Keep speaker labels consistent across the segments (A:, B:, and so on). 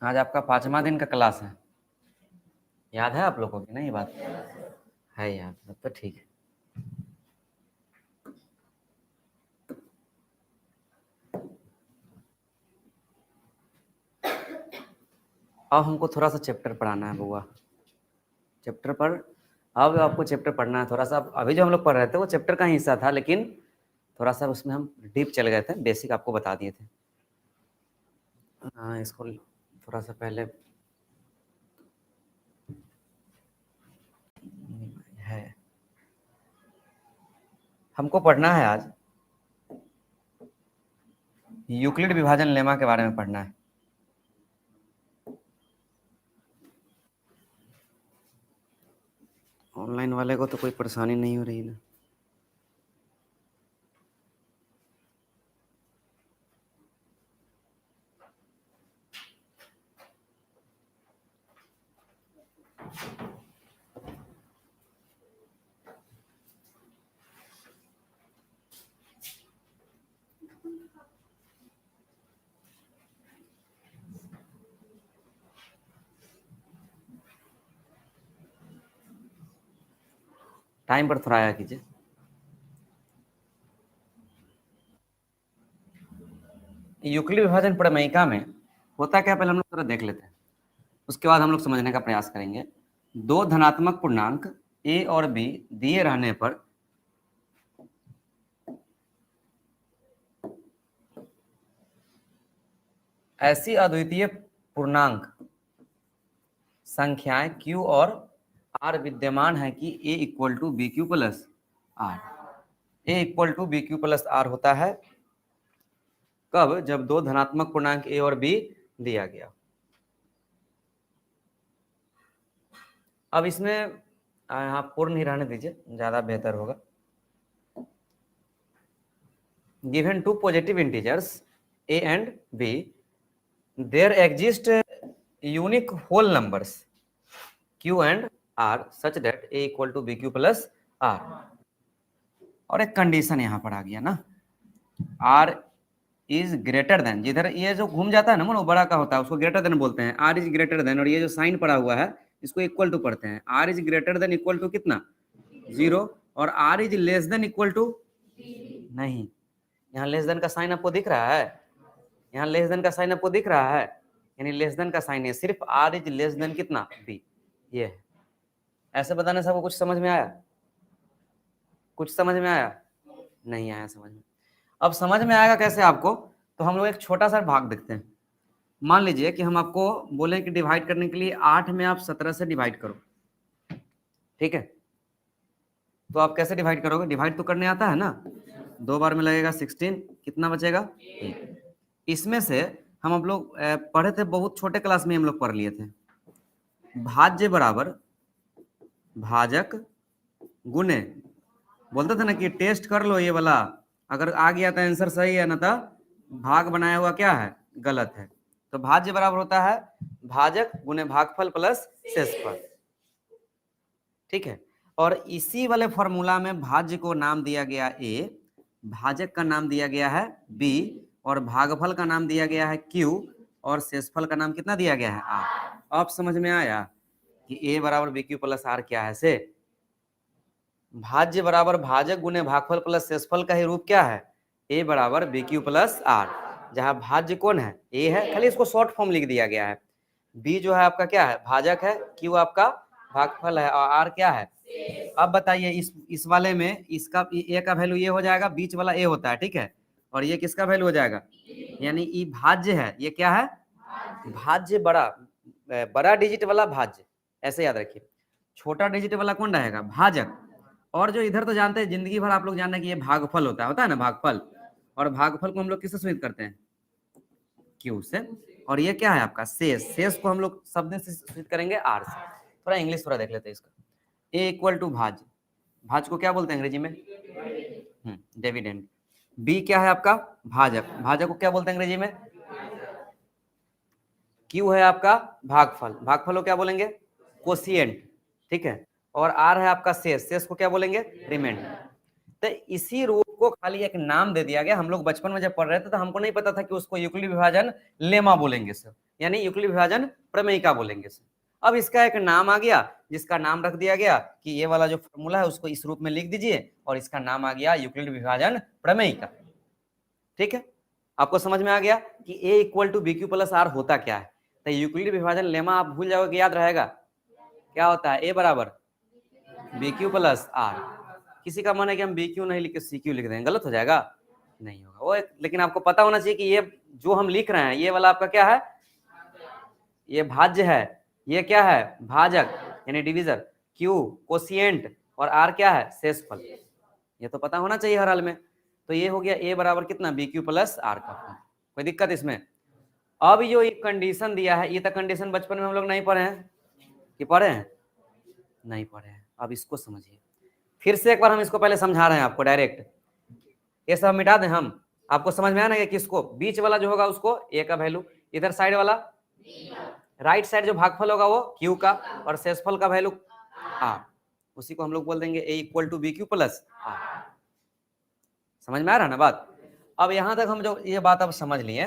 A: आज आपका 5वां दिन का क्लास है, याद है आप लोगों को कि नहीं? बात है याद, तब तो ठीक है। अब हमको थोड़ा सा चैप्टर पढ़ाना है बुआ। चैप्टर पर अब आपको चैप्टर पढ़ना है थोड़ा सा। अभी जो हम लोग पढ़ रहे थे वो चैप्टर का ही हिस्सा था, लेकिन थोड़ा सा उसमें हम डीप चले गए थे, बेसिक आपको बता दिए थे। हाँ, इसको थोड़ा सा पहले है, हमको पढ़ना है आज यूक्लिड विभाजन लेमा के बारे में पढ़ना है। ऑनलाइन वाले को तो कोई परेशानी नहीं हो रही ना? टाइम पर थोड़ा आया कीजिए। यूक्लिड विभाजन प्रमेयिका में होता क्या, पहले हम लोग थोड़ा देख लेते हैं, उसके बाद हम लोग समझने का प्रयास करेंगे। दो धनात्मक पूर्णांक a और b दिए रहने पर ऐसी अद्वितीय पूर्णांक संख्याएं q और r विद्यमान है कि a equal to B Q plus r. a equal to B Q plus are होता है कब? जब दो धनात्मक पूर्णांक a और b दिया गया। अब इसमें यहाँ पूर्ण ही रहने दीजिए, ज्यादा बेहतर होगा। Given two positive integers a and b, there exist unique whole numbers q and r such that a equal to bq plus r। और एक कंडीशन यहाँ पर आ गया ना, r इज ग्रेटर देन, जिधर ये जो घूम जाता है ना वो बड़ा का होता है उसको ग्रेटर देन बोलते हैं, r इज ग्रेटर देन, और ये जो साइन पड़ा हुआ है इसको इक्वल टू पढ़ते हैं। r is greater than equal to कितना? 0। और r is less than equal to नहीं, यहाँ लेस देन का साइन आपको दिख रहा है, यहाँ लेस देन का साइन आपको दिख रहा है, यानी लेस देन का साइन है, सिर्फ r इज लेस देन कितना? b। ये है। ऐसे बताने से आपको कुछ समझ में आया? कुछ समझ में आया? नहीं आया समझ में? अब समझ में आएगा कैसे आपको, तो हम लोग एक छोटा सा भाग देखते हैं। मान लीजिए कि हम आपको बोले कि डिवाइड करने के लिए 8 में आप 17 से डिवाइड करो, ठीक है? तो आप कैसे डिवाइड करोगे? डिवाइड तो करने आता है ना, 2 बार में लगेगा 16, कितना बचेगा? 1। इसमें से हम लोग पढ़े थे, बहुत छोटे क्लास में हम लोग पढ़ लिए थे, भाज्य बराबर भाजक गुने, बोलते थे ना कि टेस्ट कर लो ये वाला, अगर आ गया तो आंसर सही है, ना तो भाग बनाया हुआ क्या है? गलत है। तो भाज्य बराबर होता है भाजक गुने भागफल प्लस शेषफल, ठीक है? और इसी वाले फॉर्मूला में भाज्य को नाम दिया गया a, भाजक का नाम दिया गया है b, और भागफल का नाम दिया गया है q, और शेषफल का नाम कितना दिया गया है? r। अब समझ में आया कि a बराबर बी क्यू प्लस आर क्या है? से भाज्य बराबर भाजक गुने भागफल प्लस शेषफल का ही रूप क्या है? a बराबर बी क्यू प्लस आर, जहां भाज्य कौन है? a है, खाली इसको शॉर्ट फॉर्म लिख दिया गया है। b जो है आपका क्या है? भाजक है, q आपका भागफल है, और r क्या है? अब बताइए इस वाले में इसका a का वैल्यू ये हो जाएगा, बीच वाला a होता है, ठीक है? और ये किसका वैल्यू हो जाएगा? यानी ये भाज्य है, ये क्या है? भाज्य, बड़ा डिजिट वाला भाज्य, ऐसे याद रखिए। छोटा डिजिट वाला कौन रहेगा? भाजक। और जो इधर तो जानते हैं, जिंदगी भर आप लोग जानते हैं कि ये भागफल होता है ना, भागफल। और भागफल को हम लोग किससे सूचित करते हैं? क्यू से। और ये क्या है आपका? शेष। शेष को हम लोग शब्द से सूचित करेंगे आर से। थोड़ा इंग्लिश थोड़ा देख लेते हैं इसका। ए इक्वल टू भाज्य, भाज्य को क्या बोलते हैं अंग्रेजी में? डिविडेंड। बी क्या है आपका? भाजक, भाजक को क्या बोलते हैं अंग्रेजी में? क्यू है आपका भागफल, भागफल को क्या बोलेंगे? कोशिएंट, ठीक है? और आर है आपका शेष, शेष को क्या बोलेंगे? रिमाइंडर। तो इसी रूप उसको खाली एक नाम दे दिया गया। हम लोग बचपन में जब पढ़ रहे थे तो हमको नहीं पता था कि उसको यूक्लिड विभाजन लेमा बोलेंगे सर, यानी यूक्लिड विभाजन प्रमेयिका बोलेंगे सर। अब इसका एक नाम आ गया, जिसका नाम रख दिया गया कि ये वाला जो फॉर्मूला है उसको इस रूप में लिख दीजिए, और इसका नाम आ गया यूक्लिड विभाजन प्रमेयिका। ठीक है, आपको समझ में आ गया कि A equal to B Q plus are होता क्या है। तो यूक्लिड विभाजन लेमा आप भूल जाओगे, याद रहेगा क्या होता है, ए बराबर बी क्यू प्लस आर। किसी का मन है कि हम बी क्यू नहीं लिख के सी क्यू लिख दें, गलत हो जाएगा, नहीं होगा वो। लेकिन आपको पता होना चाहिए कि ये जो हम लिख रहे हैं ये वाला आपका क्या है, ये भाज्य है, ये क्या है भाजक यानी डिविजर, क्यू कोशिएंट, और आर क्या है शेषफल। ये तो पता होना चाहिए हर हाल में। तो ये हो गया ए बराबर कितना बी क्यू प्लस आर का। कोई दिक्कत इसमें? अब जो एक कंडीशन दिया है, ये तो कंडीशन बचपन में हम लोग नहीं पढ़े हैं, कि पढ़े हैं? नहीं पढ़े हैं। अब इसको समझिए फिर से एक बार, हम इसको पहले समझा रहे हैं आपको डायरेक्ट। ये सब मिटा दें हम, आपको समझ में आना है कि किसको, बीच वाला जो होगा उसको ए का वैल्यू, इधर साइड वाला राइट साइड जो भागफल होगा वो क्यू का, और शेषफल का वैल्यू आर, उसी को हम लोग बोल देंगे A equal to B Q plus R. समझ में आ रहा है ना बात? अब यहां तक हम जो ये बात अब समझ लिए,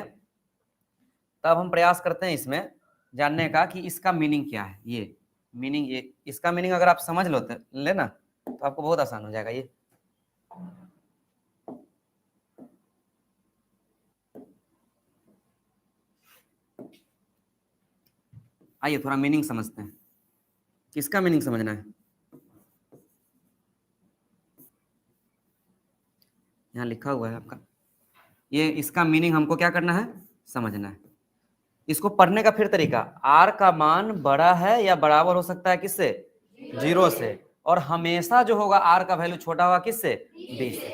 A: तब हम प्रयास करते हैं इसमें जानने का कि इसका मीनिंग क्या है। ये मीनिंग, ये इसका मीनिंग अगर आप समझ लो लेना तो आपको बहुत आसान हो जाएगा। ये आइए थोड़ा मीनिंग समझते हैं। किसका मीनिंग समझना है? यहाँ लिखा हुआ है आपका, ये इसका मीनिंग हमको क्या करना है, समझना है। इसको पढ़ने का फिर तरीका, आर का मान बड़ा है या बराबर हो सकता है किससे, जीरो से, और हमेशा जो होगा आर का वैल्यू छोटा होगा किससे, बी से।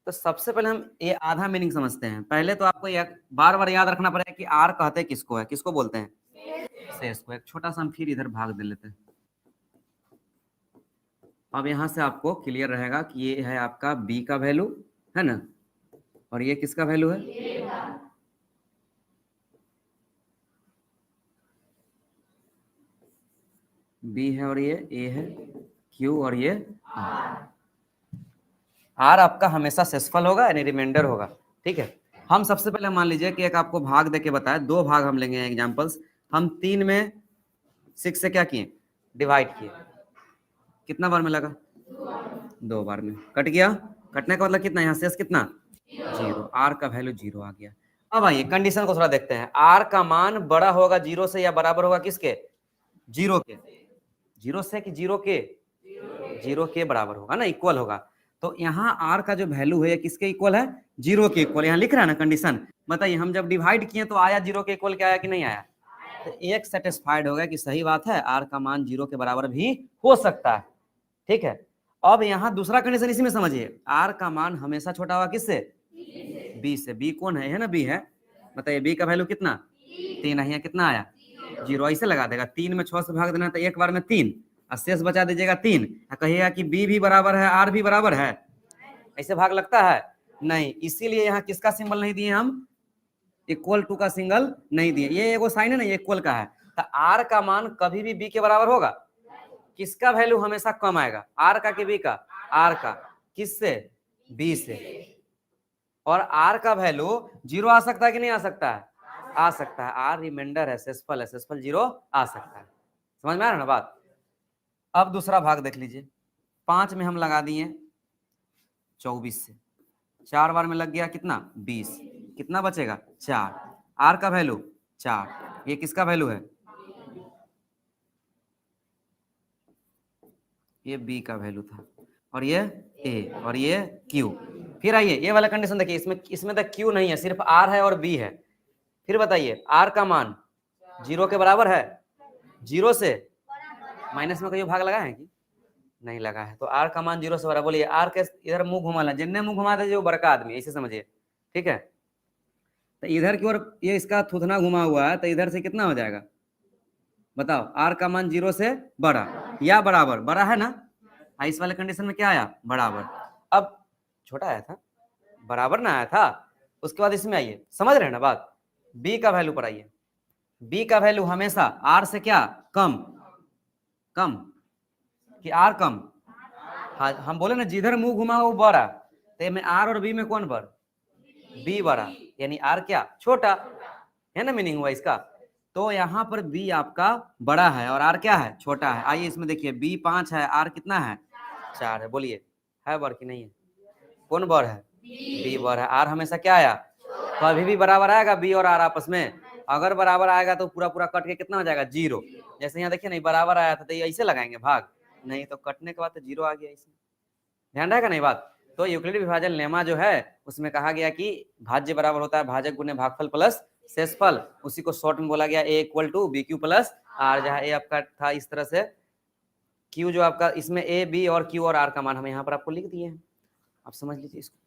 A: तो सबसे पहले हम ये आधा मीनिंग समझते हैं। पहले तो आपको बार बार याद रखना पड़ेगा कि आर कहते हैं किसको है, किसको बोलते हैं, शेष को। एक छोटा सा हम फिर इधर भाग दे लेते हैं। अब यहां से आपको क्लियर रहेगा कि ये है आपका बी का वैल्यू है ना, और ये किसका वैल्यू है, बी है, और ये ए है, क्यू, और ये आर आपका हमेशा शेषफल होगा यानी रिमाइंडर होगा। ठीक है, हम सबसे पहले मान लीजिए कि एक आपको भाग देके बताया, दो भाग हम लेंगे एग्जांपल्स। हम 3 में 6 से क्या किए, डिवाइड किए, कितना बार में लगा, 2 बार में। कट गया, कटने का मतलब कितना, यहाँ शेष कितना, 0, आर का वैल्यू 0 आ गया। अब आइए कंडीशन को थोड़ा देखते हैं, आर का मान बड़ा होगा 0 से या बराबर होगा किसके, 0 के, 0 से कि 0 के, 0 के बराबर होगा ना, इक्वल होगा। तो यहाँ आर का जो वैल्यू है किसके इक्वल है, 0 के इक्वल। यहाँ लिख रहा है ना कंडीशन, बताइए हम जब डिवाइड किए तो आया 0 के इक्वल, क्या आया कि नहीं आया? तो एक सेटिस्फाइड हो गया कि सही बात है, आर का मान 0 के बराबर भी हो सकता है। ठीक है, अब यहाँ दूसरा कंडीशन इसी में समझिए, आर का मान हमेशा छोटा होगा किससे, बी से। बी कौन है ना, बी है। बताइए बी का वैल्यू कितना, 3 है, कितना आया 0, ऐसे लगा देगा। 3 में 6 से भाग देना तो एक बार में 3, और शेष बचा दीजिएगा 3, कहिएगा कि बी भी बराबर है आर भी बराबर है, ऐसे भाग लगता है नहीं। इसीलिए यहाँ किसका सिंबल नहीं दिए हम, इक्वल टू का सिंगल नहीं दिए। ये एगो साइन है ना, ये इक्वल का है। तो आर का मान कभी भी बी के बराबर होगा, किसका वैल्यू हमेशा कम आएगा, आर का कि बी का, आर का, किससे, बी से। और आर का वैल्यू 0 आ सकता है कि नहीं आ सकता है, आ सकता है। आर रिमाइंडर है, शेषफल है, शेषफल 0 आ सकता है। समझ में आ रहा है ना बात? अब दूसरा भाग देख लीजिए, 5 में हम लगा दिए 24 से, 4 बार में लग गया कितना, 20, कितना बचेगा 4, आर का वैल्यू 4, ये किसका वैल्यू है, ये बी का वैल्यू था, और ये ए, और ये क्यू। फिर आइए ये वाला कंडीशन देखिए, इसमें तक क्यू नहीं है, सिर्फ आर है और बी है। फिर बताइए आर का मान 0 के बराबर है, 0 से माइनस में कोई भाग लगा है कि नहीं लगा है, तो आर का मान 0 से बराबर। बोलिए आर के इधर मुंह घुमाना, जिन्ने मुंह घुमा दे जो बड़का आदमी, ऐसे समझिए। ठीक है, तो इधर की ओर ये इसका थुथना घुमा हुआ है, तो इधर से कितना हो जाएगा बताओ, आर का मान 0 से बड़ा या बराबर, बड़ा है ना, इस वाले कंडीशन में क्या आया, बराबर। अब छोटा आया था, बराबर ना आया था। उसके बाद इसमें आइए, समझ रहे हैं ना बात, बी का वैल्यू पर आइए। बी का वैल्यू हमेशा आर से क्या कम, कम कि आर कम। हाँ हम बोले ना जिधर मुंह घुमा वो बड़ा, तो में आर और बी में कौन बड़ा? बी बड़ा, यानी आर क्या? छोटा है ना, मीनिंग हुआ इसका। तो यहाँ पर बी आपका बड़ा है और आर क्या है? छोटा है। आइए इसमें देखिए, बी 5 है, आर कितना है? 4 है। बोलिए है बड़ कि नहीं है? कौन बड़ है? बी बड़ है। आर हमेशा क्या आया? कभी भी बराबर आएगा बी और आर आपस में। अगर बराबर आएगा तो पूरा पूरा कट के कितना हो जाएगा? 0। जैसे यहाँ देखिए नहीं बराबर आया था तो ये ऐसे लगाएंगे भाग, नहीं तो कटने के बाद तो 0 आ गया इसमें। ध्यान रहेगा नहीं बात? तो यूक्लिड विभाजन लेमा जो है उसमें कहा गया कि भाज्य बराबर होता है भाजक गुने भागफल प्लस शेषफल। उसी को शॉर्ट में बोला गया A equal to B Q plus R, जहाँ ए आपका था इस तरह से, क्यू जो आपका इसमें ए बी और क्यू और आर का मान हम यहाँ पर आपको लिख दिए हैं। आप समझ लीजिए इसको,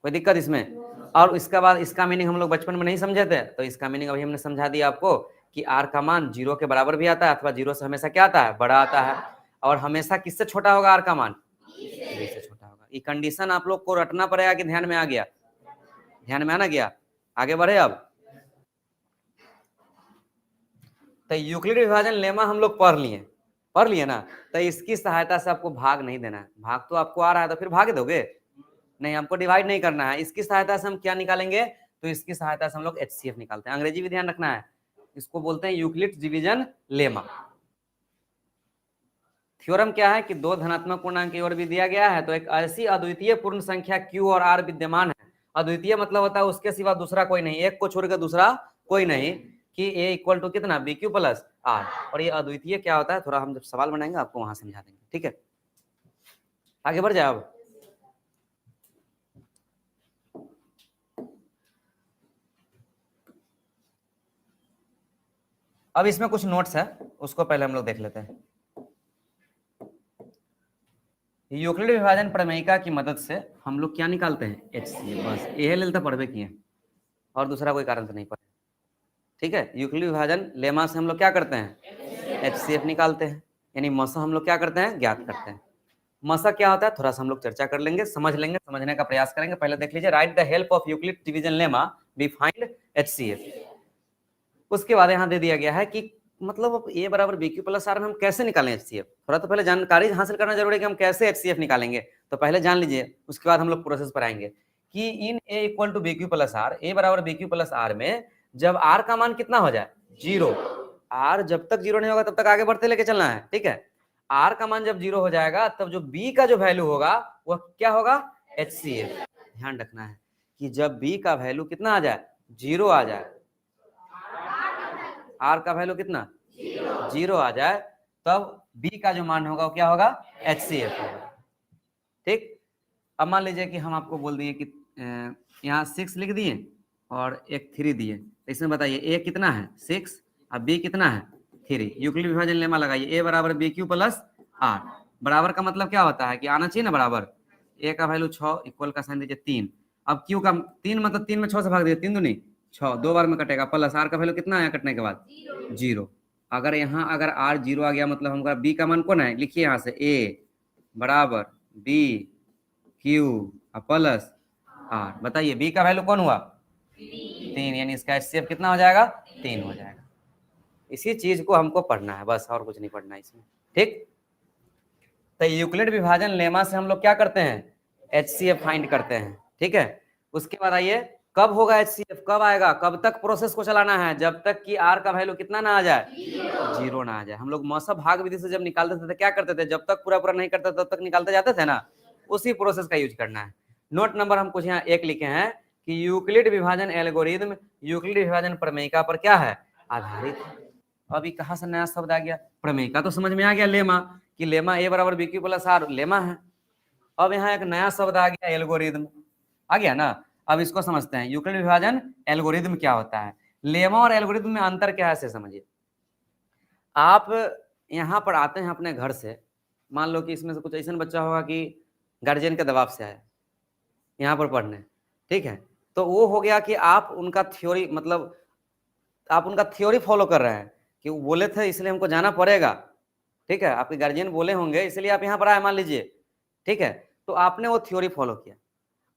A: कोई दिक्कत इसमें? और इसके बाद इसका मीनिंग हम लोग बचपन में नहीं समझे थे, तो इसका मीनिंग अभी हमने समझा दिया आपको कि आर का मान 0 के बराबर भी आता है अथवा 0 से हमेशा क्या आता है? बड़ा आता है। और हमेशा किससे छोटा होगा आर का मान? बी से छोटा होगा। ये कंडीशन आप लोग को रटना पड़ेगा कि ध्यान में आ गया? ध्यान में आना गया? आगे बढ़े अब। तो यूक्लिड विभाजन लेमा हम लोग पढ़ लिए ना, तो इसकी सहायता से आपको भाग नहीं देना है। भाग तो आपको आ रहा है तो फिर भाग दोगे नहीं, हमको डिवाइड नहीं करना है। इसकी सहायता से हम क्या निकालेंगे? तो इसकी सहायता से हम लोग HCF निकालते हैं। अंग्रेजी भी ध्यान रखना है, इसको बोलते हैं यूक्लिड डिवीजन लेमा। थ्योरम क्या है कि दो धनात्मक पूर्णांक की ओर भी दिया गया है तो एक ऐसी अद्वितीय पूर्ण संख्या Q और R विद्यमान है। अद्वितीय मतलब होता है उसके सिवा दूसरा कोई नहीं, एक को छोड़कर दूसरा कोई नहीं, कि A इक्वल टू कितना? BQ plus R। और ये अद्वितीय क्या होता है थोड़ा हम जब सवाल बनाएंगे आपको वहां समझा देंगे, ठीक है? आगे बढ़ जाए अब इसमें कुछ नोट्स है, उसको पहले हम लोग देख लेते हैं। यूक्लिड विभाजन प्रमेयिका की मदद से हम लोग क्या निकालते हैं? HCF। बस यह लेते पढ़वे किए और दूसरा कोई कारण तो नहीं पढ़े, ठीक है? यूक्लिड विभाजन लेमा से हम लोग क्या करते हैं? HCF निकालते हैं, यानी मसा हम लोग क्या करते हैं? ज्ञात करते हैं। मसा क्या होता है थोड़ा सा हम लोग चर्चा कर लेंगे, समझ लेंगे, समझने का प्रयास करेंगे। पहले देख लीजिए, right the help of Euclid division lemma we find HCF। उसके बाद यहाँ दे दिया गया है कि मतलब ए बराबर बी क्यू प्लस आर में हम कैसे निकालें HCF। थोड़ा तो पहले जानकारी हासिल करना जरूरी है कि हम कैसे HCF निकालेंगे, तो पहले जान लीजिए, उसके बाद हम लोग प्रोसेस पर आएंगे कि in A equal to B Q plus R, A बराबर बी क्यू प्लस आर में जब आर का मान कितना हो जाए? 0। आर जब तक 0 नहीं होगा तब तक आगे बढ़ते लेके चलना है, ठीक है? आर का मान जब 0 हो जाएगा तब जो बी का जो वैल्यू होगा वह क्या होगा? HCF। ध्यान रखना है कि जब बी का वैल्यू कितना आ जाए? 0 आ जाए, आर का वैल्यू कितना? 0 आ जाए, तब बी का जो मान होगा वो क्या होगा? HCF होगा, ठीक? अब मान लीजिए कि हम आपको बोल दिए कि यहाँ 6 लिख दिए और एक 3 दिए, तो इसमें बताइए ए कितना है? 6 और बी कितना है? 3। यूक्लिड विभाजन लेमा लगाइए, ए बराबर बी क्यू प्लस आर। बराबर का मतलब क्या होता है कि आना चाहिए ना बराबर। ए का वैल्यू 6, इक्वल का साइन दीजिए 3। अब क्यू का 3 मतलब 3 में 6 से भाग दीजिए, 3 दूनी 6, 2 बार में कटेगा, प्लस आर का वैल्यू कितना आया कटने के बाद? 0। अगर यहाँ अगर आर 0 आ गया मतलब हमारा बी का मान कौन है? लिखिए यहाँ से, ए बराबर बी क्यू प्लस आर। बताइए बी का वैल्यू कौन हुआ? 3, यानी इसका HCF कितना हो जाएगा? 3 हो जाएगा। इसी चीज को हमको पढ़ना है बस, और कुछ नहीं पढ़ना है इसमें, ठीक? तो यूक्लिड विभाजन लेमा से हम लोग क्या करते हैं? HCF फाइंड करते हैं, ठीक है? उसके बाद आइए, कब होगा HCF? कब आएगा? कब तक प्रोसेस को चलाना है? जब तक कि आर का वैल्यू कितना ना आ जाए? 0 ना आ जाए। हम लोग मौसा भाग विधि से जब निकालते थे तो क्या करते थे? जब तक पूरा पूरा नहीं करते तब तक निकालते जाते थे ना, उसी प्रोसेस का यूज करना है। नोट नंबर हम कुछ यहाँ 1 लिखे हैं कि यूक्लिड विभाजन एल्गोरिथम यूक्लिड विभाजन प्रमेयिका पर क्या है? आधारित। अभी कहाँ से नया शब्द आ गया? प्रमेयिका तो समझ में आ गया, लेमा, कि लेमा ए बराबर B Q plus r lemma है। अब यहाँ एक नया शब्द आ गया, एल्गोरिथम आ गया ना। अब इसको समझते हैं, यूक्लिड विभाजन एल्गोरिथम क्या होता है। लेमा और एल्गोरिथम में अंतर क्या है समझिए। आप यहाँ पर आते हैं अपने घर से, मान लो कि इसमें से कुछ ऐसा बच्चा होगा कि गार्जियन के दबाव से आया यहाँ पर पढ़ने, ठीक है? तो वो हो गया कि आप उनका थ्योरी, मतलब आप उनका थ्योरी फॉलो कर रहे हैं कि वो बोले थे इसलिए हमको जाना पड़ेगा, ठीक है? आपके गार्जियन बोले होंगे इसलिए आप यहाँ पर आए मान लीजिए, ठीक है? तो आपने वो थ्योरी फॉलो किया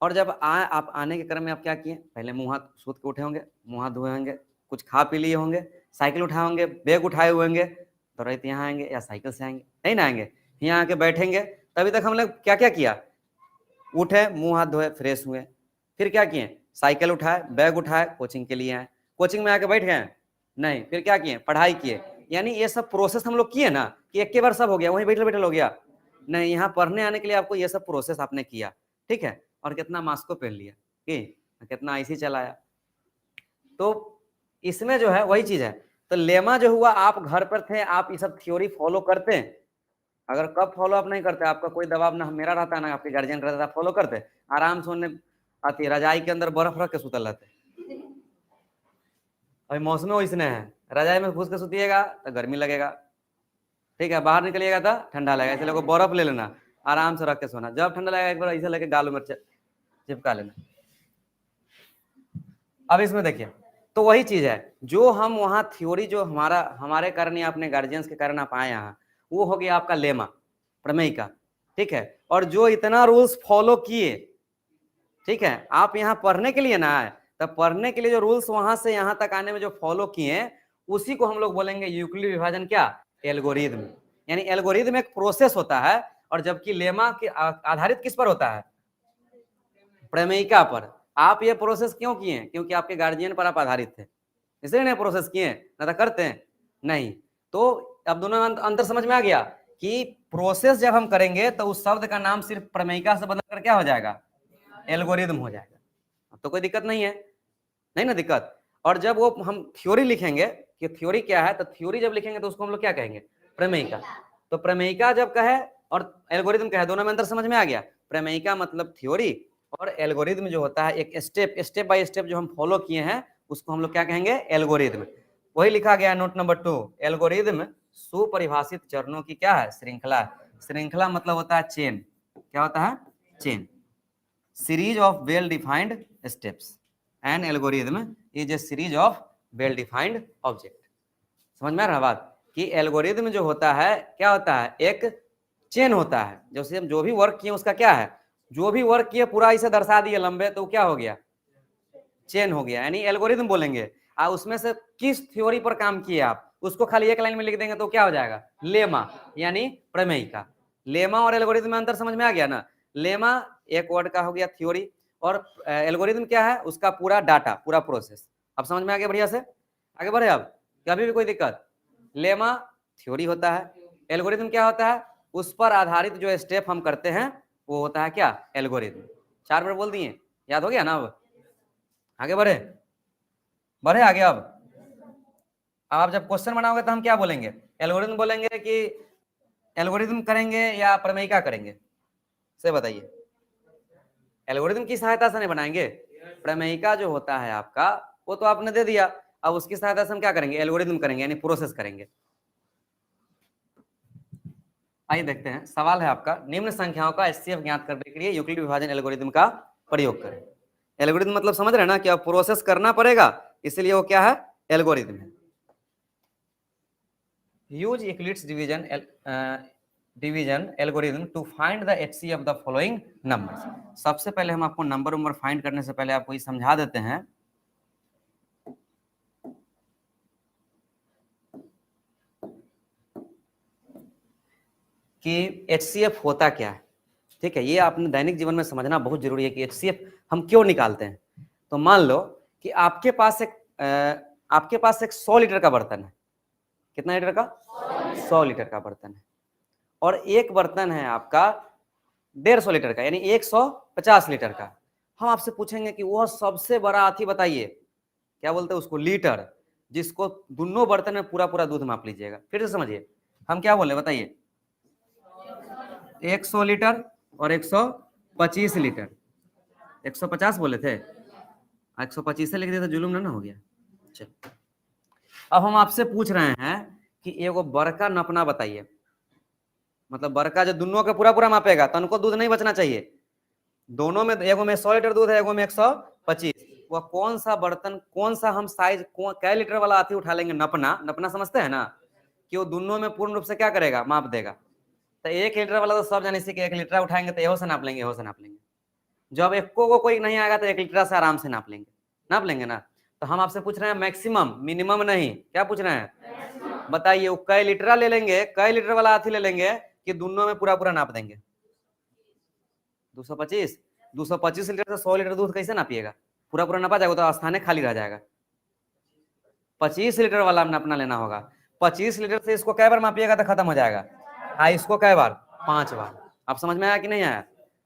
A: और जब आप आने के क्रम में आप क्या किए? पहले मुँह हाथ सूत के उठे होंगे, मुँह हाथ धोए होंगे, कुछ खा पी लिए होंगे, साइकिल उठाए होंगे, बैग उठाए हुए होंगे, तो रहित यहाँ आएंगे या साइकिल से आएंगे, नहीं ना आएंगे, यहाँ आके बैठेंगे। तभी तक हम लोग क्या क्या किया? उठे, मुंह हाथ धोए, फ्रेश हुए, फिर क्या किए, साइकिल उठाए, बैग उठाए, कोचिंग के लिए आए, कोचिंग में आके बैठ गए नहीं, फिर क्या किए, पढ़ाई किए। यानी ये सब प्रोसेस हम लोग किए ना, कि एक के बार सब हो गया, वहीं बैठे बैठे हो गया नहीं, यहाँ पढ़ने आने के लिए आपको ये सब प्रोसेस आपने किया, ठीक है। और कितना मास्क को पहन लिया, कि कितना आईसी चलाया। तो इसमें जो है वही चीज है। तो लेमा जो हुआ, आप घर पर थे, आप ये सब थ्योरी फॉलो करते हैं। अगर कब फॉलो अप नहीं करते, आपका कोई दबाव ना मेरा रहता है ना आपके गार्जियन रहता है, फॉलो करते, आराम से उन्हें आती रजाई के अंदर बर्फ रख के सुतल रहते। अभी मौसम वैसने है, रजाई में घुस के सुतिएगा तो गर्मी लगेगा, ठीक है, बाहर निकलिएगा तो ठंडा लगेगा, इसलिए लोग बर्फ ले लेना, आराम से रख के सोना, जब ठंडा लगेगा एक बार ऐसे लेके गालों में चिपका लेना। अब इसमें देखिए, तो वही चीज है, जो हम वहां थ्योरी जो हमारे कारण या अपने गार्जियंस के कारण आप आए यहाँ, वो हो गया आपका लेमा, प्रमेय का, ठीक है। और जो इतना रूल्स फॉलो किए, ठीक है, आप यहाँ पढ़ने के लिए ना आए, तब पढ़ने के लिए जो रूल्स वहां से यहाँ तक आने में जो फॉलो किए, उसी को हम लोग बोलेंगे यूक्लिड विभाजन क्या, एल्गोरिथम। यानी एल्गोरिथम एक प्रोसेस होता है, और जबकि लेमा के आधारित किस पर होता है, प्रमेयिका पर। आप ये प्रोसेस क्यों किए, क्योंकि आपके गार्जियन पर आप आधारित थे, इसलिए नहीं प्रोसेस किए, ना तो करते हैं नहीं। तो अब दोनों में अंतर समझ में आ गया कि प्रोसेस जब हम करेंगे तो उस शब्द का नाम सिर्फ प्रमेयिका से बदलकर क्या हो जाएगा, एल्गोरिथम हो जाएगा। अब तो कोई दिक्कत नहीं है, नहीं ना दिक्कत। और जब वो हम थ्योरी लिखेंगे कि थ्योरी क्या है, तो थ्योरी जब लिखेंगे तो उसको हम लोग क्या कहेंगे, प्रमेयिका। तो प्रमेयिका जब कहे और एल्गोरिथम कहे, दोनों में अंतर समझ में आ गया। प्रमेयिका मतलब थ्योरी, और एल्गोरिथम जो होता है एक स्टेप बाय स्टेप जो हम फॉलो किए हैं, उसको हम लोग क्या कहेंगे, एल्गोरिथम। वही लिखा गया नोट नंबर 2, एल्गोरिथम सुपरिभाषित चरणों की क्या है, श्रृंखला। श्रृंखला मतलब होता है चेन, क्या होता है, chain, series of well defined steps. An algorithm is a series of well defined object. समझ में आ रहा बात, कि एल्गोरिथम जो होता है क्या होता है, एक चेन होता है, जैसे हम जो भी वर्क किए उसका क्या है, जो भी वर्क किए पूरा इसे दर्शा दिए लंबे, तो क्या हो गया, चेन हो गया, यानी एल्गोरिथम बोलेंगे। उसमें से किस थ्योरी पर काम किए आप, उसको खाली एक लाइन में लिख देंगे तो क्या हो जाएगा, लेमा, यानी प्रमेयिका। लेमा और एल्गोरिथम में अंतर समझ में आ गया ना। लेमा एक वर्ड का हो गया थ्योरी, और एल्गोरिथम क्या है, उसका पूरा डाटा, पूरा प्रोसेस। अब समझ में आ गया, बढ़िया से आगे बढ़े। अब कभी भी कोई दिक्कत, लेमा थ्योरी होता है, एल्गोरिथम क्या होता है, उस पर आधारित जो स्टेप हम करते हैं वो होता है क्या, एल्गोरिथम। 4 बार बोल दिए, याद हो गया ना। अब आगे बढ़े, बढ़े आगे। अब आप जब क्वेश्चन बनाओगे तो हम क्या बोलेंगे, एल्गोरिथम बोलेंगे कि एल्गोरिथम करेंगे या प्रमेयिका करेंगे, से बताइए। एल्गोरिथम की सहायता से नहीं बनाएंगे, प्रमेयिका जो होता है आपका वो तो आपने दे दिया, अब उसकी सहायता से हम क्या करेंगे, एल्गोरिथम करेंगे, यानी प्रोसेस करेंगे। आइए देखते हैं, सवाल है आपका, निम्न संख्याओं का एचसीएफ ज्ञात करने के लिए यूक्लिड विभाजन एल्गोरिथम का प्रयोग करें। एल्गोरिथम मतलब समझ रहे हैं ना, कि अब प्रोसेस करना पड़ेगा, इसलिए वो क्या है, एल्गोरिथम है। Use Euclid's division algorithm to find the HCF of the following numbers. सबसे पहले हम आपको नंबर फाइंड करने से पहले आपको ये समझा देते हैं कि एचसीएफ होता क्या है, ठीक है। ये आपने दैनिक जीवन में समझना बहुत जरूरी है कि एचसीएफ हम क्यों निकालते हैं। तो मान लो कि आपके पास एक 100 लीटर का बर्तन है, कितना लीटर का, 100 लीटर का बर्तन है, और एक बर्तन है आपका 150 लीटर का, यानी 150 लीटर का। हम आपसे पूछेंगे कि वह सबसे बड़ा हाथी बताइए, क्या बोलते हैं उसको, लीटर, जिसको दोनों बर्तन में पूरा पूरा दूध माप लीजिएगा। फिर से समझिए, हम क्या बोले बताइए, 100 लीटर और 125 लीटर, 150 बोले थे, 125 से लिख दिया तो जुलूम ना हो गया। चल, अब हम आपसे पूछ रहे हैं कि एगो बड़का नपना बताइए, मतलब बड़का जो दोनों का पूरा पूरा मापेगा, तो उनको दूध नहीं बचना चाहिए। दोनों में, एगो में 100 लीटर दूध है, एगो में 125, वह कौन सा बर्तन, कौन सा हम साइज, कै लीटर वाला हाथी उठा लेंगे, नपना समझते हैं ना, कि वो दोनों में पूर्ण रूप से क्या करेगा, माप देगा। तो 1 लीटर वाला तो सब जाने से कि 1 लीटर उठाएंगे तो एहो से नाप लेंगे, एहो से नाप लेंगे। जब एको को कोई नहीं आएगा तो 1 लीटर से आराम से नाप लेंगे ना। तो हम आपसे पूछ रहे हैं मैक्सिमम, मिनिमम नहीं, क्या पूछ रहे हैं, बताइए वो कै लीटर ले लेंगे, कै लीटर वाला हाथी ले लेंगे कि दोनों में पूरा पूरा नाप देंगे, 225 225 लीटर से 100 लीटर दूध कैसे नापिएगा? पूरा पूरा नापा जाएगा तो स्थान खाली रह जाएगा। 25 लीटर वाला नापना लेना होगा। 25 लीटर से इसको कै बार मापिएगा तो खत्म हो जाएगा। हाँ, इसको कै बार? 5 बार। अब समझ में आया कि नहीं आया?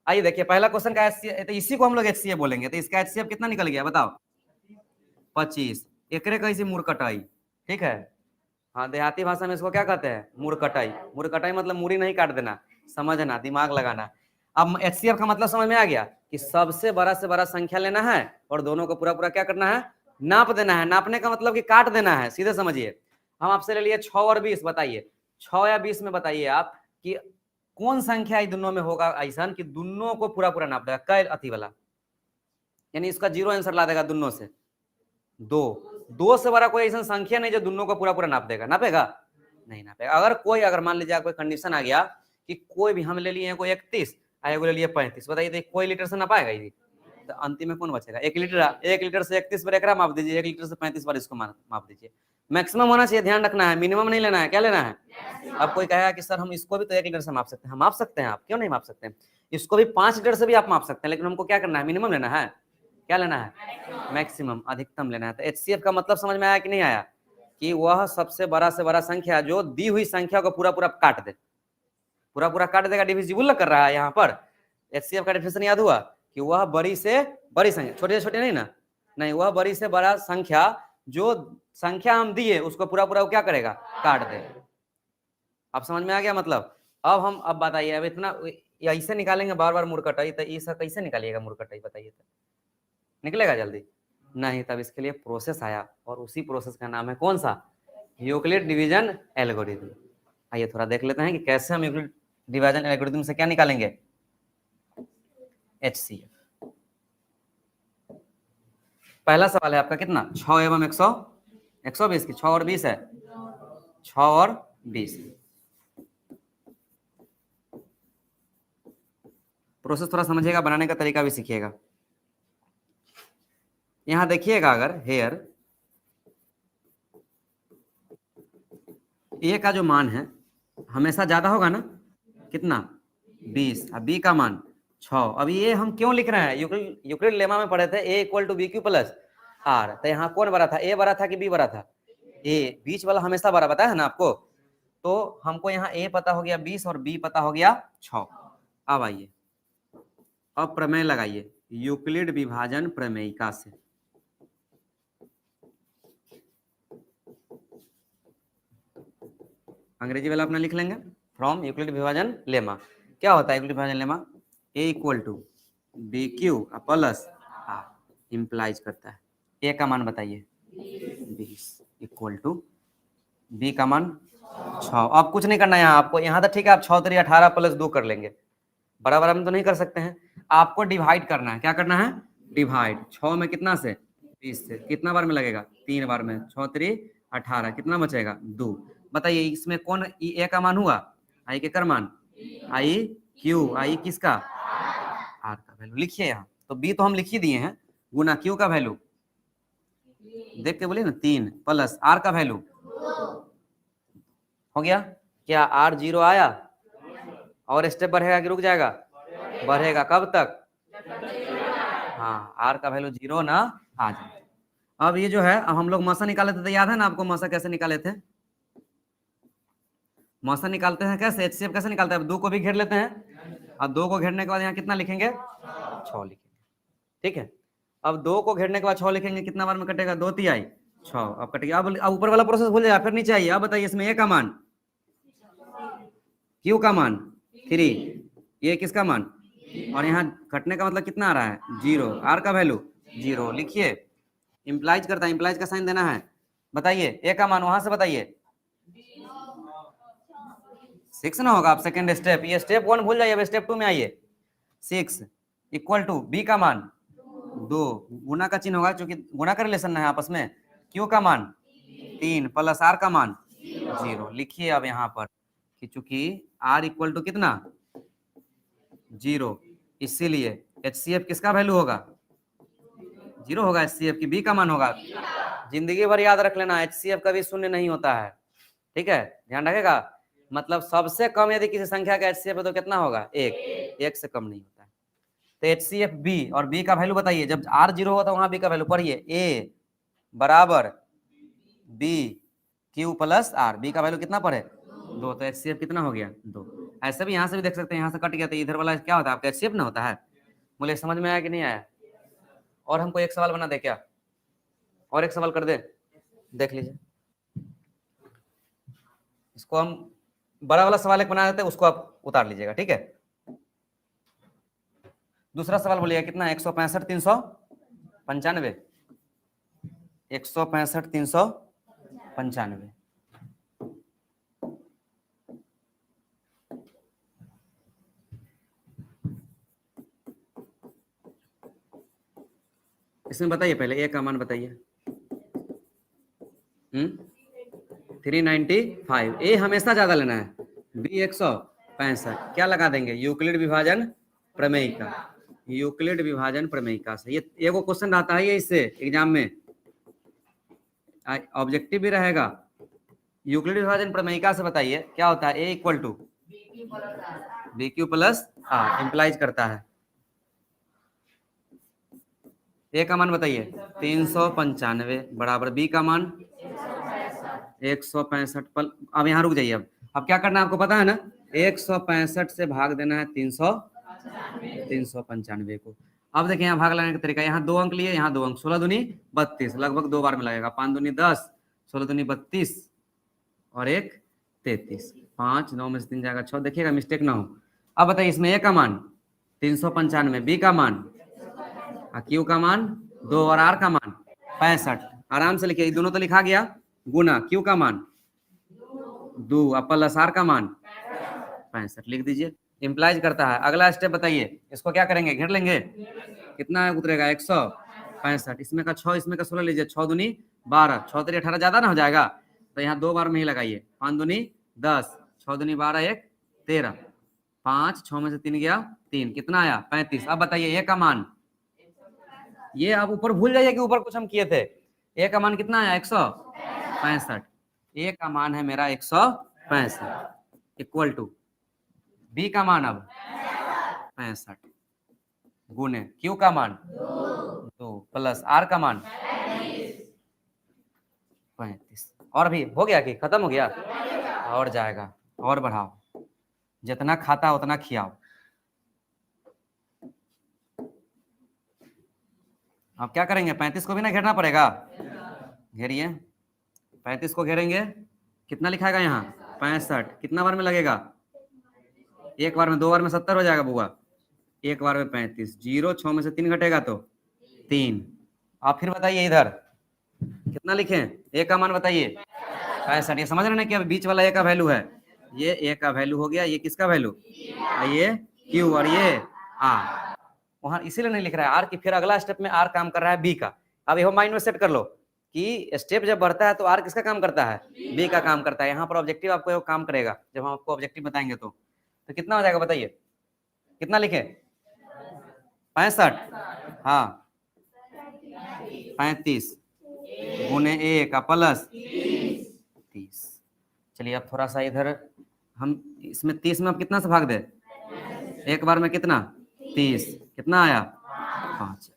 A: आइए देखिए, पहला क्वेश्चन का HCF, तो इसी को हम लोग HCF बोलेंगे। तो इसका HCF कितना निकल गया बताओ? 25। एकरे कैसी मुड़ कटाई, ठीक है। हाँ, देहाती भाषा में इसको क्या कहते हैं? मुड़ कटाई। मुड़ कटाई मतलब मुड़ी नहीं काट देना, समझना, दिमाग लगाना। अब HCF का मतलब समझ में आ गया कि सबसे बड़ा से बड़ा संख्या लेना है और दोनों को पूरा पूरा क्या करना है? नाप देना है। नापने का मतलब कि काट देना है, सीधे समझिए। हम आपसे ले लिए 6 और 20, बताइए 6 या 20 में बताइए आप कि कौन संख्या इन दोनों में होगा ऐसा कि दोनों को पूरा पूरा नाप देगा? कै अथी वाला, यानी इसका 0 आंसर ला देगा दोनों से। 2 से बड़ा कोई ऐसा संख्या नहीं जो दोनों को पूरा पूरा नाप देगा। नापेगा? नहीं नापेगा। अगर मान लीजिए कोई कंडीशन आ गया कि कोई भी, हम ले लिए कोई 31 आएगा, ले लिए 35, बताइए तो कोई लीटर से नापाएगा ये? तो अंतिम में कौन बचेगा? 1 लीटर से 31 बार एकरा माप दीजिए, 1 लीटर से 35 बार इसको माप दीजिए। मैक्सिमम होना चाहिए, ध्यान रखना है, मिनिमम नहीं लेना है। क्या लेना है? अब कोई कहेगा कि सर हम इसको भी तो 1 लीटर से माप सकते हैं। हम माप सकते हैं, आप क्यों नहीं माप सकते हैं? इसको भी 5 लीटर से भी आप माप सकते हैं, लेकिन हमको क्या करना है? मिनिमम लेना है। क्या लेना है? मैक्सिमम, अधिकतम लेना है। तो HCF का मतलब समझ में आया कि नहीं आया? कि वह सबसे बड़ा से बड़ा संख्या जो दी हुई संख्या को पूरा पूरा काट दे, पूरा पूरा काट देगा, डिविजिबल कर रहा है। यहाँ पर HCF का डेफिनेशन याद हुआ कि वह बड़ी से बड़ी संख्या, छोटे से छोटे नहीं ना, नहीं, वह बड़ी से बड़ा संख्या जो संख्या हम दिए उसको पूरा पूरा क्या करेगा? काट दे। अब समझ में आ गया मतलब? अब बताइए, अब इतना ऐसे निकालेंगे बार बार मुड़कटाई, तो ये सब कैसे निकालिएगा मुड़कटाई? बताइए तो निकलेगा जल्दी? नहीं। तब इसके लिए प्रोसेस आया, और उसी प्रोसेस का नाम है कौन सा? Euclid division algorithm. आइए थोड़ा देख लेते हैं कि कैसे हम यूक्लिड डिवीजन एल्गोरिथम से क्या निकालेंगे? HCF। पहला सवाल है आपका कितना? 6 एवं 100 120 की 6 और 20 है, 6 और 20। प्रोसेस थोड़ा समझिएगा, बनाने का तरीका भी सीखिएगा। यहां देखिएगा, अगर हेयर ए का जो मान है हमेशा ज्यादा होगा ना, कितना? 20। अब बी का मान 6। अब ये हम क्यों लिख रहे हैं? यूक्लिड लेमा में पढ़े थे A equal to BQ plus R। तो यहाँ कौन बड़ा था? A बड़ा था कि B बड़ा था? A। बीच वाला हमेशा बड़ा, पता है ना आपको? तो हमको यहाँ A पता हो गया 20 और B पता हो गया 6। अब आइए, अब प्रमेय लगाइए यूक्लिड विभाजन प्रमेयिका से। अंग्रेजी वाला अपना लिख लेंगे, फ्रॉम यूक्लिड विभाजन लेमा। क्या होता है यूक्लिड विभाजन lemma? A equal to BQ plus R implies करता है A का मान बताइए 20 इक्वल टू B का मान 6। अब कुछ नहीं करना है यहाँ आपको, यहाँ तक ठीक है। आप 6 3 18 प्लस 2 कर लेंगे, बराबर में तो नहीं कर सकते हैं। आपको डिवाइड करना है। क्या करना है? डिवाइड। 6 में कितना से? 20 से। कितना बार में लगेगा? 3 बार में। 6 3 18, कितना बचेगा? 2। बताइए इसमें कौन A का मान हुआ? आई के कर मान, आई क्यू, आई किसका? आर का वैल्यू लिखिए यहाँ। तो B तो हम लिख ही दिए हैं, गुना क्यू का वैल्यू देख के बोलिए ना 3 प्लस आर का वैल्यू हो गया। क्या R 0 आया? और स्टेप बढ़ेगा कि रुक जाएगा? बढ़ेगा। कब तक? हाँ, R का वैल्यू 0 ना आ जाए। अब ये जो है, अब हम लोग मसा निकाले थे, तो याद है ना आपको मसा कैसे निकाले थे? मसा निकालते हैं कैसे? HCF कैसे निकालते हैं? 2 को भी घेर लेते हैं, और 2 को घेरने के बाद यहाँ कितना लिखेंगे? 6 लिखेंगे, ठीक है। अब 2 को घेरने के बाद 6 लिखेंगे, कितना बार में कटेगा? 2 तिहाई 6। अब कट गया। अब ऊपर वाला प्रोसेस भूल जाए, फिर नीचे आइए। अब बताइए इसमें A का मान, Q का मान 3, ये किसका मान? और यहाँ कटने का मतलब कितना आ रहा है? 0। R का वैल्यू 0 लिखिए। इंप्लाइज करता है, इंप्लाइज का साइन देना है। बताइए A का मान वहां से बताइए 6 ना होगा। आप सेकंड स्टेप, ये स्टेप 1 भूल जाइए, अब स्टेप 2 में आइए। 6 इक्वल टू B का मान 2, गुना का चिन्ह होगा क्योंकि गुना का रिलेशन है आपस में। Q का मान 3 प्लस R का मान 0 लिखिए। अब यहाँ पर कि चूंकि R इक्वल टू कितना? 0, इसीलिए HCF किसका वैल्यू होगा? 0 होगा। HCF की B का मान होगा। जिंदगी भर याद रख लेना, HCF कभी शून्य नहीं होता है, ठीक है, ध्यान रखेगा। मतलब सबसे कम यदि किसी संख्या का HCF है तो कितना होगा? 1। 1 से कम नहीं होता है। तो HCF B और B का वैल्यू बताइए, जब R 0 होगा तो वहां B का वैल्यू पढ़िए, A बराबर B Q plus R, B का वैल्यू कितना पड़े 2, तो HCF कितना हो गया 2। ऐसे भी यहाँ से भी देख सकते हैं, यहाँ से कट गया तो इधर वाला क्या होता है आपका HCF ना होता है। मुझे समझ में आया कि नहीं आया? और हमको एक सवाल बना दे क्या, और एक सवाल कर दे, देख लीजिए। इसको हम बड़ा वाला सवाल एक बना देते हैं, उसको आप उतार लीजिएगा, ठीक है। दूसरा सवाल बोलिए कितना, 165 395, 165 395। इसमें बताइए पहले ए का मान बताइए। 395, ए हमेशा ज्यादा लेना है, बी 165, क्या लगा देंगे, यूक्लिड विभाजन प्रमेय का, यूक्लिड विभाजन प्रमेय का से। ये एगो क्वेश्चन आता है ये इससे एग्जाम में, ऑब्जेक्टिव भी रहेगा। यूक्लिड विभाजन प्रमेयिका से बताइए क्या होता है, A equal to B Q plus R implies करता है। ए का मान बताइए 395 बराबर बी का मान 165 पर। अब यहाँ रुक जाइए, अब क्या करना है आपको पता है ना, 165 से भाग देना है 395 को। अब देखिए यहाँ भाग लगाने का तरीका, यहाँ 2 अंक लिए, यहाँ 2 अंक, 16 दूनी 32, लगभग 2 बार में लगेगा, 5 दूनी 10, 16 दूनी 32 और 1 33, 5 9 में से 3 जाएगा 6, देखिएगा मिस्टेक ना हो। अब बताइए इसमें ए का मान 395, बी का मान, क्यू का मान 2 और आर का मान 65। आराम से लिखिए, दोनों तो लिखा गया, गुना क्यू का मान 2 प्लस आर का मान 65 लिख दीजिए, इंप्लाइज करता है। अगला स्टेप बताइए, इसको क्या करेंगे, घेर लेंगे, कितना उतरेगा 165, इसमें का 6 इसमें का 16 लीजिए, 6 दूनी 12, 6 3 18 ज्यादा ना हो जाएगा, तो यहाँ 2 बार में ही लगाइए, 5 दूनी 10, 6 दूनी 12 1 13, 5 6 में से 3 गया 3, कितना आया 35। अब बताइए ए का मान, ये आप ऊपर भूल जाइए कि ऊपर कुछ हम किए थे, ए का मान कितना आया 165, ए का मान है मेरा 165 इक्वल टू बी का मान अब 65 गुने क्यू का मान 2 प्लस आर का मान 35। और भी हो गया कि खत्म हो गया, और जाएगा, और बढ़ाओ, जितना खाता उतना खियाओ। अब क्या करेंगे, 35 को भी ना घेरना पड़ेगा, घेरिए, 35 को घेरेंगे, कितना लिखाएगा यहाँ 65, कितना बार में लगेगा, एक बार में, 2 बार में 70 हो जाएगा बुआ, एक बार में 35, 0 6 में से 3 घटेगा तो 3। आप फिर बताइए इधर कितना लिखें, ए का मान बताइए 65, ये समझ रहे हैं कि अब बीच वाला ए का वैल्यू है, ये ए का वैल्यू हो गया, ये किसका वैल्यू, ये क्यू और ये आर, वहां इसीलिए नहीं लिख रहा है आर की, फिर अगला स्टेप में आर काम कर रहा है बी का। अब ये माइंड में सेट कर लो कि स्टेप जब बढ़ता है तो आर किसका काम करता है, बी का काम करता है। यहाँ पर ऑब्जेक्टिव आपको काम करेगा, जब हम आपको ऑब्जेक्टिव बताएंगे तो कितना हो जाएगा बताइए, कितना लिखे 65, हाँ 35 गुने ए का प्लस 30। चलिए अब थोड़ा सा इधर हम, इसमें 30 में अब कितना से भाग दे, एक बार में कितना 30, कितना आया 5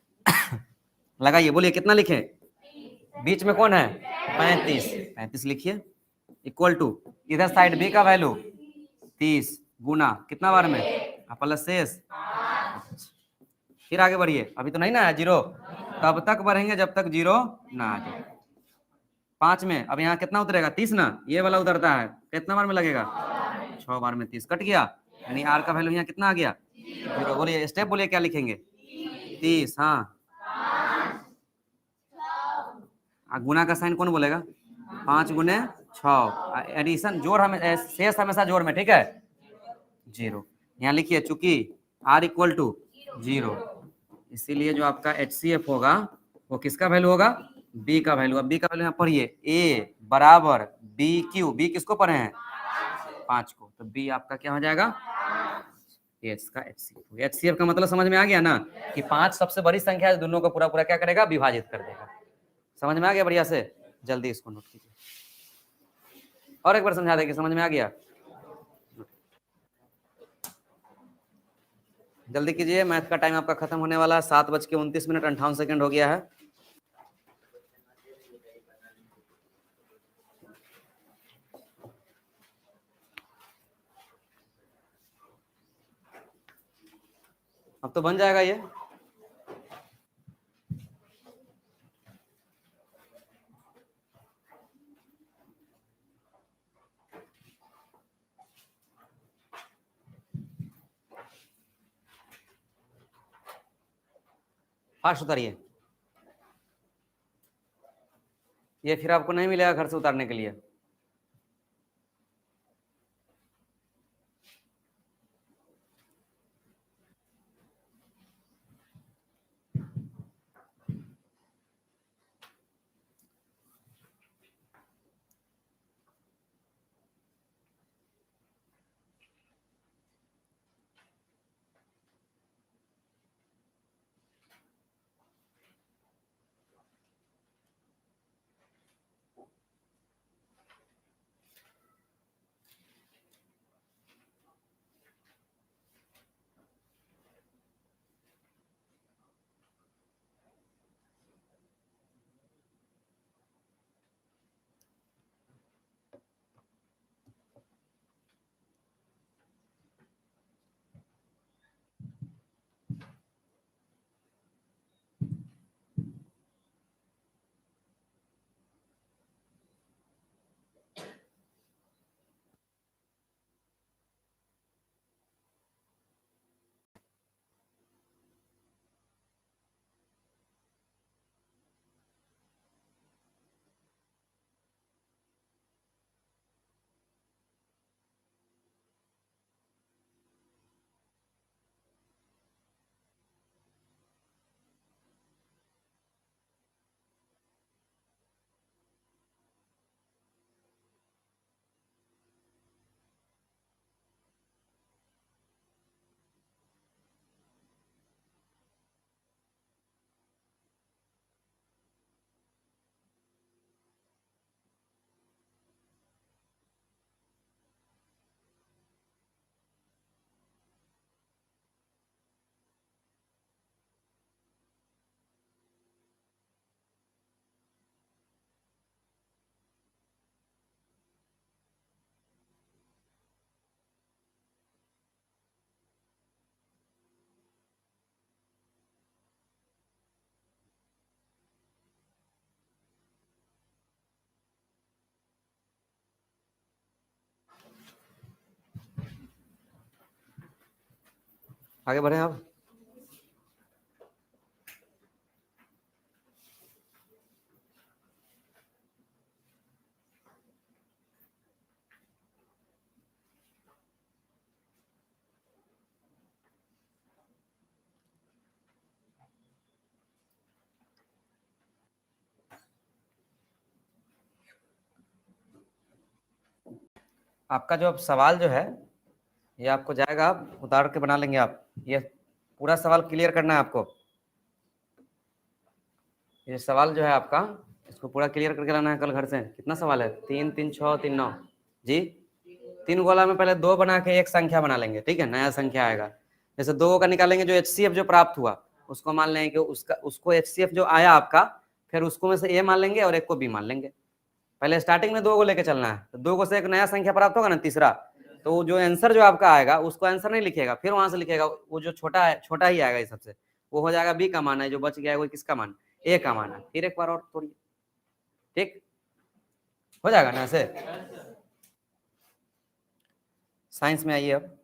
A: लगाइए, बोलिए कितना लिखे, बीच में कौन है 35 लिखिए, इक्वल टू इधर साइड बी का वैल्यू 30 गुना कितना बार में प्लस शेष, फिर आगे बढ़िए, अभी तो नहीं ना है 0, तब तक बढ़ेंगे जब तक 0 ना आ जाए। 5 में अब यहाँ कितना उतरेगा 30 ना, ये वाला उतरता है, कितना बार में लगेगा 6 बार में 30 कट गया, यानी आर का वैल्यू यहाँ कितना आ गया 0। बोलिए स्टेप बोलिए क्या लिखेंगे 30, हाँ गुना का साइन कौन बोलेगा, 5 गुने 6, एडिशन जोड़, हमें शेष हमेशा जोड़ में, ठीक है 0। यहाँ लिखिए चूंकि r इक्वल टू 0, इसीलिए जो आपका HCF होगा वो किसका वैल्यू होगा, b का वैल्यू। अब b का वैल्यू यहाँ पढ़िए, a बराबर बी क्यू, b किसको पढ़े हैं 5 को, तो b आपका क्या हो जाएगा एच का HCF। HCF का मतलब समझ में आ गया ना, कि 5 सबसे बड़ी संख्या है, दोनों को पूरा पूरा क्या करेगा, विभाजित कर देगा। समझ में आ गया बढ़िया से, जल्दी इसको नोट कीजिए, और एक बार समझा देंगे, समझ में आ गया। जल्दी कीजिए, मैथ का टाइम आपका खत्म होने वाला है। 7:29 हो गया है। अब तो बन जाएगा ये। फास्ट उतारिए, ये फिर आपको नहीं मिलेगा घर से उतारने के लिए। आगे बढ़े आप। आपका जो अब सवाल जो है ये आपको जाएगा, आप उतार के बना लेंगे आप। ये पूरा सवाल क्लियर करना है आपको। ये सवाल जो है आपका, इसको पूरा क्लियर करके लाना है कल घर से। कितना सवाल है? 3 3 6 3 9 जी। 3 गोला में पहले 2 बना के एक संख्या बना लेंगे, ठीक है, नया संख्या आएगा। जैसे 2 का निकालेंगे, जो HCF जो प्राप्त हुआ उसको मान लेंगे कि उसको HCF जो आया आपका, फिर उसको में से A मान लेंगे और एक को B मान लेंगे। पहले स्टार्टिंग में 2 को लेके चलना है, तो 2 को से एक नया संख्या प्राप्त होगा ना, तीसरा, तो जो आंसर जो आपका आएगा उसको आंसर नहीं लिखेगा, फिर वहां से लिखेगा वो जो छोटा है, छोटा ही आएगा इस सबसे, वो हो जाएगा B का मान है, जो बच गया है वो किसका मान, A का मान है। फिर एक बार और तोड़िए, ठीक हो जाएगा ना ऐसे। साइंस में आइए अब।